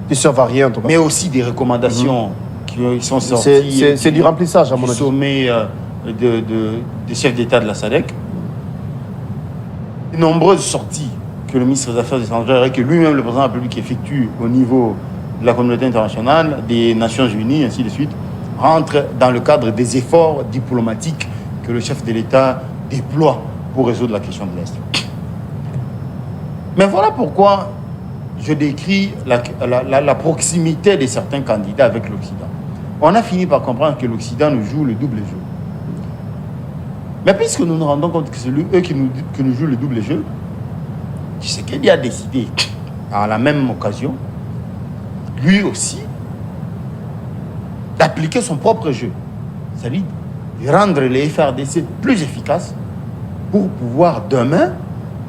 Qui servent à rien, en tout cas. Mais aussi des recommandations qui sont sorties. C'est du remplissage, à mon avis. Du sommet des chefs d'État de la SADC. De nombreuses sorties que le ministre des Affaires étrangères et que lui-même, le président de la République, effectue au niveau de la communauté internationale, des Nations Unies, ainsi de suite, rentrent dans le cadre des efforts diplomatiques que le chef de l'État déploie pour résoudre la question de l'Est. Mais voilà pourquoi je décris la proximité de certains candidats avec l'Occident. On a fini par comprendre que l'Occident nous joue le double jeu. Mais puisque nous nous rendons compte que c'est eux qui nous jouent le double jeu, Tshisekedi a décidé, à la même occasion, lui aussi, d'appliquer son propre jeu. C'est-à-dire de rendre les FRDC plus efficaces pour pouvoir demain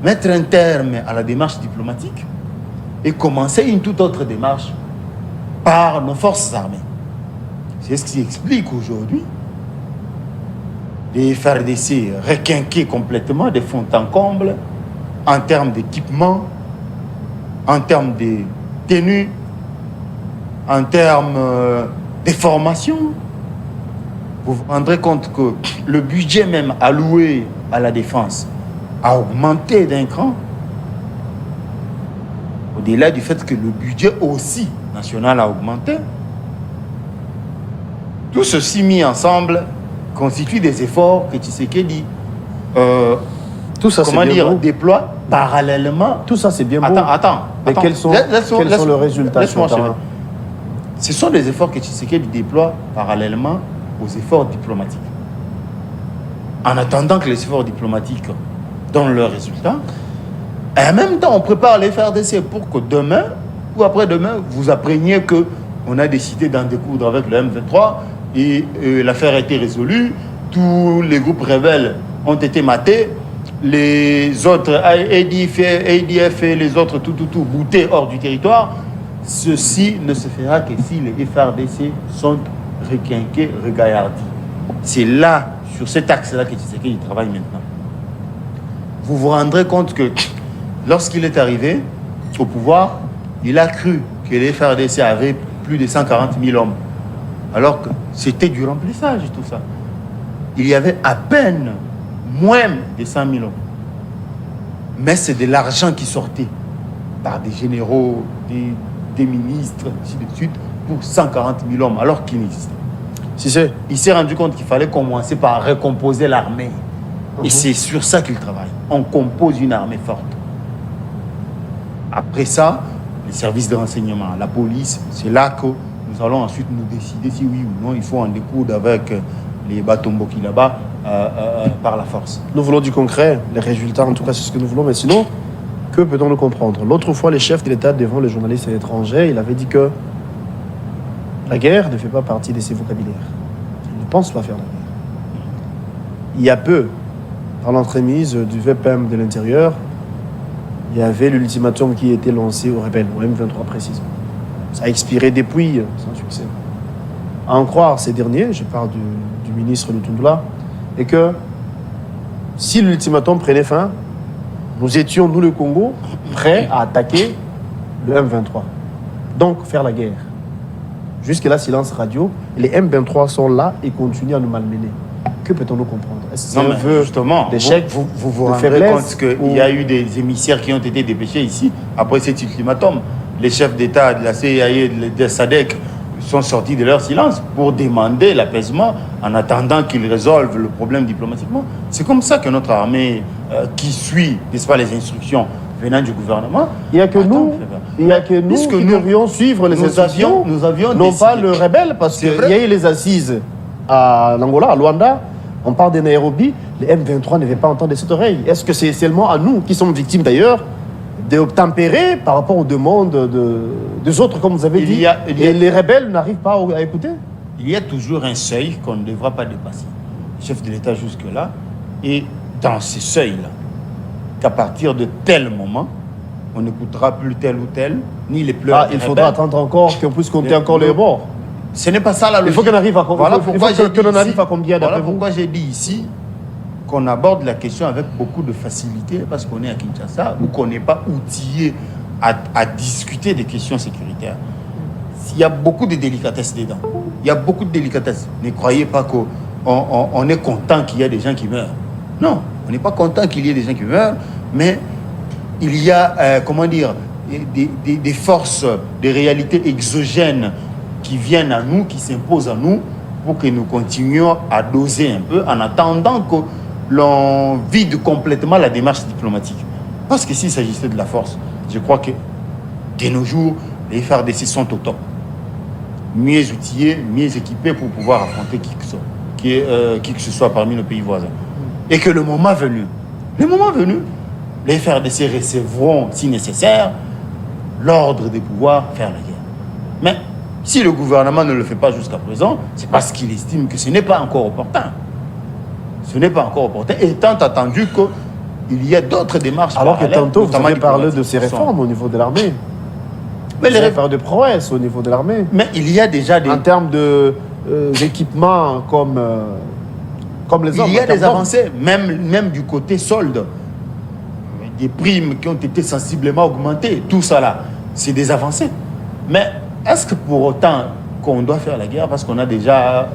mettre un terme à la démarche diplomatique et commencer une toute autre démarche par nos forces armées. C'est ce qui explique aujourd'hui les FRDC requinqués complètement de fond en comble en termes d'équipement, en termes de tenues, en termes de formation. Vous vous rendrez compte que le budget même alloué à la défense a augmenté d'un cran. Au-delà du fait que le budget aussi national a augmenté. Tout ceci mis ensemble constitue des efforts que Tshisekedi tout ça, comment dire, déploie parallèlement. Tout ça, c'est bien beau. Attends. Mais quels sont les résultats sur le terrain? Ce sont des efforts que Tshisekedi déploie parallèlement aux efforts diplomatiques. En attendant que les efforts diplomatiques donnent leurs résultats, et en même temps, on prépare les FRDC pour que demain ou après-demain, vous appreniez qu'on a décidé d'en découdre avec le M23 et l'affaire a été résolue, tous les groupes rebelles ont été matés, les autres, ADF et les autres, tout, boutés hors du territoire. Ceci ne se fera que si les FRDC sont requinqués, regaillardis. C'est là, sur cet axe-là, que Tshisekedi travaille maintenant. Vous vous rendrez compte que lorsqu'il est arrivé au pouvoir, il a cru que les FRDC avaient plus de 140 000 hommes, alors que c'était du remplissage et tout ça. Il y avait à peine moins de 100 000 hommes. Mais c'est de l'argent qui sortait par des généraux, des ministres, ainsi de suite, pour 140 000 hommes, alors qu'il n'existait. Il s'est rendu compte qu'il fallait commencer par recomposer l'armée. Et c'est sur ça qu'il travaille. On compose une armée forte. Après ça, les services de renseignement, la police, c'est là que nous allons ensuite nous décider si oui ou non il faut en découdre avec les Batomboki là-bas par la force. Nous voulons du concret, les résultats en tout cas c'est ce que nous voulons, mais sinon, que peut-on nous comprendre? L'autre fois, les chefs de l'État devant les journalistes étrangers, il avait dit que la guerre ne fait pas partie de ses vocabulaires. Il ne pense pas faire la guerre. Il y a peu, par l'entremise du VPM de l'intérieur, il y avait l'ultimatum qui était lancé aux rebelles, au M23 précisément. Ça a expiré depuis, sans succès. À en croire ces derniers, je parle du ministre Lutundula, et que si l'ultimatum prenait fin, nous étions, nous le Congo, prêts à attaquer le M23. Donc faire la guerre. Jusque-là, silence radio. Les M23 sont là et continuent à nous malmener. Que peut-on nous comprendre? Est-ce que c'est un vœu d'échec, vous rendrez compte qu'il y a eu des émissaires qui ont été dépêchés ici après cet ultimatum. Les chefs d'État de la CIA et de SADC sont sortis de leur silence pour demander l'apaisement en attendant qu'ils résolvent le problème diplomatiquement. C'est comme ça que notre armée, qui suit, n'est-ce pas, les instructions venant du gouvernement... Il n'y a que nous qui devrions suivre les instructions, nous avions non décidé. Pas le rebelle, parce qu'il y a eu les assises à Angola, à Luanda, on parle de Nairobi, les M23 ne veulent pas entendre de cette oreille. Est-ce que c'est seulement à nous, qui sommes victimes d'ailleurs, de tempérer par rapport aux demandes des autres, comme vous avez dit, et les rebelles n'arrivent pas à écouter? Il y a toujours un seuil qu'on ne devra pas dépasser. Le chef de l'État jusque-là, et dans ces seuils-là, qu'à partir de tel moment, on n'écoutera plus tel ou tel, ni les pleurs. Il faudra attendre encore qu'on puisse compter encore les morts. Ce n'est pas ça la logique. Il faut qu'on arrive à combien? Voilà pourquoi arrive à combien d'après vous? Voilà pourquoi j'ai dit ici qu'on aborde la question avec beaucoup de facilité parce qu'on est à Kinshasa ou qu'on n'est pas outillé à discuter des questions sécuritaires. Il y a beaucoup de délicatesse dedans. Il y a beaucoup de délicatesse. Ne croyez pas qu'on est content qu'il y ait des gens qui meurent. Non, on n'est pas content qu'il y ait des gens qui meurent, mais il y a, des forces, des réalités exogènes qui viennent à nous, qui s'imposent à nous, pour que nous continuions à doser un peu en attendant que l'on vide complètement la démarche diplomatique. Parce que s'il s'agissait de la force, je crois que de nos jours, les FARDC sont au top. Mieux outillés, mieux équipés pour pouvoir affronter qui que ce soit parmi nos pays voisins. Et que le moment venu, les FARDC recevront, si nécessaire, l'ordre de pouvoir faire la guerre. Mais si le gouvernement ne le fait pas jusqu'à présent, c'est parce qu'il estime que ce n'est pas encore opportun. Ce n'est pas encore opportun, étant attendu qu'il y a d'autres démarches. Alors que tantôt, vous avez parlé de ces réformes au niveau de l'armée. Mais les réformes de prouesse au niveau de l'armée. Mais il y a déjà des... En termes d'équipements comme Comme les hommes. Il y a des avancées, même du côté solde. Des primes qui ont été sensiblement augmentées. Tout ça là, c'est des avancées. Mais est-ce que pour autant qu'on doit faire la guerre parce qu'on a déjà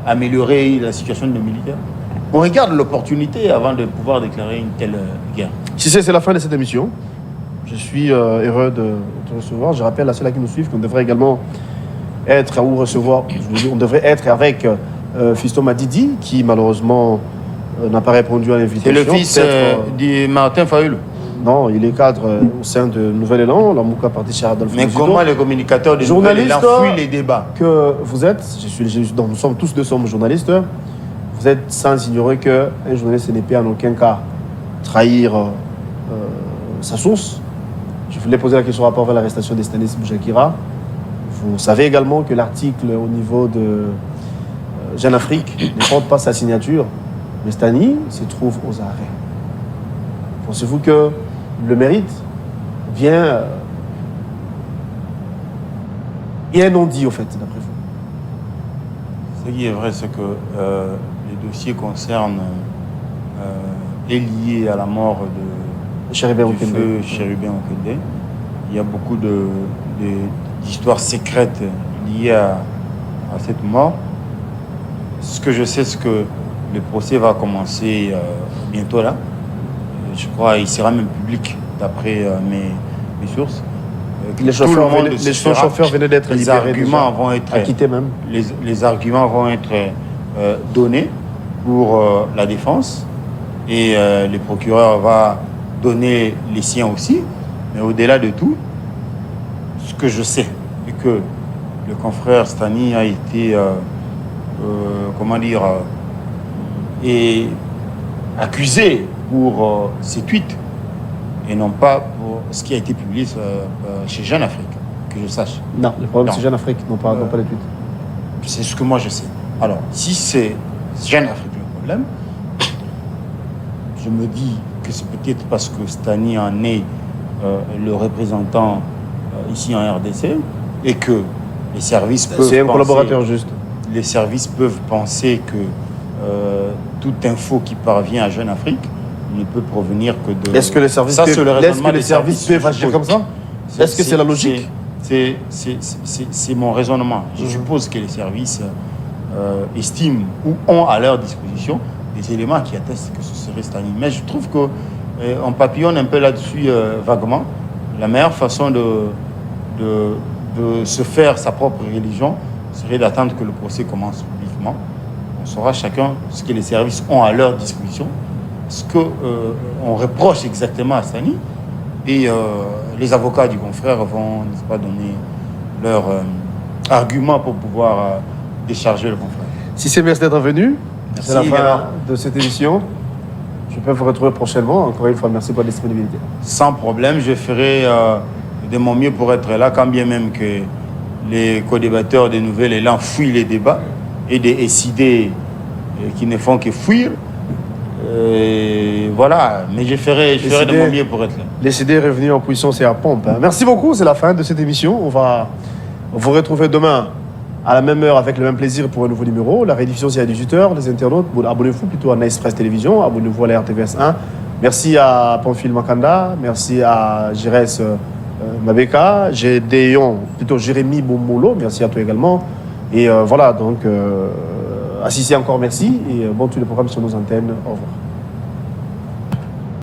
amélioré la situation de nos militaires? On regarde l'opportunité avant de pouvoir déclarer une telle guerre. Si c'est la fin de cette émission, je suis heureux de te recevoir. Je rappelle à ceux-là qui nous suivent qu'on devrait également être ou recevoir, on devrait être avec Fiston Madidi, qui malheureusement n'a pas répondu à l'invitation. C'est le fils de Martin Fayoulou. Non, il est cadre au sein de Nouvel Élan. La Mouka parti chez Adolphe. Mais comment les communicateurs de Nouvel Élan fuient les débats? Que vous êtes, nous sommes tous deux journalistes, vous êtes sans ignorer qu'un journaliste n'est pas en aucun cas trahir sa source. Je voulais poser la question par rapport à l'arrestation de Stanis Boujakira. Vous savez également que l'article au niveau de Jeune Afrique ne porte pas sa signature, mais Stani se trouve aux arrêts. Pensez-vous que le mérite vient... Il y a un non-dit, au fait, d'après vous? Ce qui est vrai, c'est que le dossier concerne est lié à la mort de Chérubin du feu Chérubin Okende. Il y a beaucoup d'histoires secrètes liées à cette mort. Ce que je sais, c'est que le procès va commencer bientôt là. Je crois qu'il sera même public d'après mes sources. Les chauffeurs venaient d'être libérés. Les arguments vont être donnés pour la défense et le procureur va donner les siens aussi. Mais au-delà de tout, ce que je sais est que le confrère Stani a été est accusé pour ses tweets et non pas pour ce qui a été publié chez Jeune Afrique, que je sache. Non, le problème c'est Jeune Afrique, non pas les tweets. C'est ce que moi je sais. Alors, si c'est Jeune Afrique le problème, je me dis que c'est peut-être parce que Stani en est le représentant ici en RDC et que les services peuvent c'est un collaborateur juste. Les services peuvent penser que toute info qui parvient à Jeune Afrique ne peut provenir que de... Est-ce que les services peuvent agir comme ça? Est-ce que c'est la logique? C'est mon raisonnement. Je suppose que les services estiment ou ont à leur disposition des éléments qui attestent que ce serait Stani. Mais je trouve qu'on papillonne un peu là-dessus vaguement. La meilleure façon de se faire sa propre religion serait d'attendre que le procès commence publiquement. On saura chacun ce que les services ont à leur disposition, ce qu'on reproche exactement à Stani, et les avocats du confrère vont, n'est-ce pas, donner leurs arguments pour pouvoir décharger le confrère. Si c'est merci d'être venu, c'est la fin de cette émission. Je peux vous retrouver prochainement. Encore une fois, merci pour la disponibilité. Sans problème, je ferai de mon mieux pour être là, quand bien même que les co-débatteurs de Nouvel Élan fuient les débats et des idées qui ne font que fuir. Voilà, mais je ferai de mon mieux pour être là. Les idées revenues en puissance et à pompe. Merci beaucoup, c'est la fin de cette émission. On va vous retrouver demain à la même heure avec le même plaisir pour un nouveau numéro. La rédition c'est à 18h. Les internautes, abonnez-vous plutôt à Nice Press Télévision, abonnez-vous à la RTVS 1. Merci à Pamphile Makanda, merci à Jires Mabeka, Jérémy Bomolo, merci à toi également. Et voilà, donc, assistez encore, merci. Et bon, tous les programmes sur nos antennes. Au revoir.